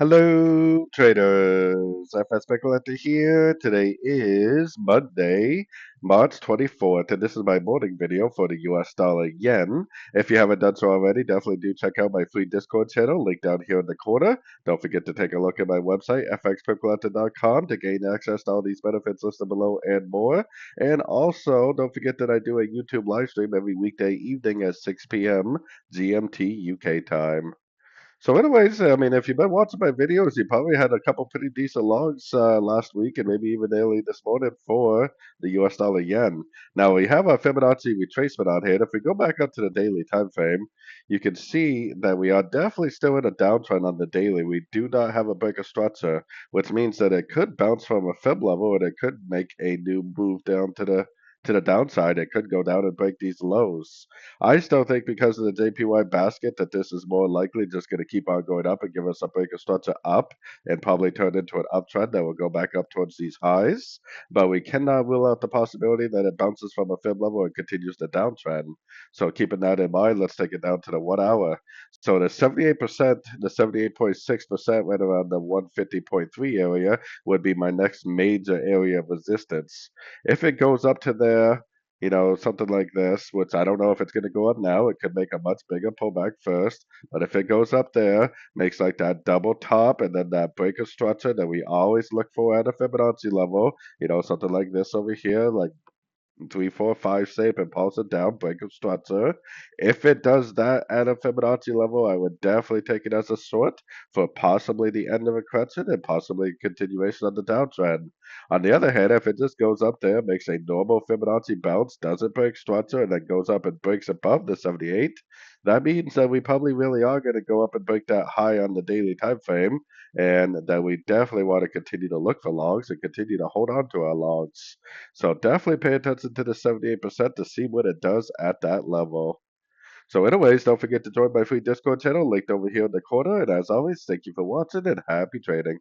Hello, traders. FX Pip Collector here. Today is Monday, March 24th, and this is my morning video for the US dollar yen. If you haven't done so already, definitely do check out my free Discord channel, link down here in the corner. Don't forget to take a look at my website, fxpipcollector.com, to gain access to all these benefits listed below and more. And also, don't forget that I do a YouTube live stream every weekday evening at 6 p.m. GMT UK time. So, anyways, I mean, if you've been watching my videos, you probably had a couple pretty decent logs last week and maybe even early this morning for the US dollar yen. Now, we have our Fibonacci retracement on here. And if we go back up to the daily time frame, you can see that we are definitely still in a downtrend on the daily. We do not have a breaker structure, which means that it could bounce from a fib level and it could make a new move down to the downside. It could go down and break these lows. I still think because of the JPY basket that this is more likely just going to keep on going up and give us a breaker structure up and probably turn into an uptrend that will go back up towards these highs. But we cannot rule out the possibility that it bounces from a fib level and continues the downtrend. So keeping that in mind, let's take it down to the 1 hour. So the 78%, the 78.6% right around the 150.3 area would be my next major area of resistance. If it goes up to there, something like this, which I don't know if it's going to go up now. It could make a much bigger pullback first. But if it goes up there, makes like that double top and then that breaker structure that we always look for at a Fibonacci level, something like this over here, like 3, 4, 5 shape and pulse it down, break of structure. If it does that at a Fibonacci level, I would definitely take it as a short for possibly the end of a correction and possibly continuation of the downtrend. On the other hand, if it just goes up there, makes a normal Fibonacci bounce, doesn't break structure, and then goes up and breaks above the 78, that means that we probably really are going to go up and break that high on the daily time frame, and that we definitely want to continue to look for longs and continue to hold on to our longs. So definitely pay attention to the 78% to see what it does at that level. So anyways, don't forget to join my free Discord channel linked over here in the corner. And as always, thank you for watching and happy trading.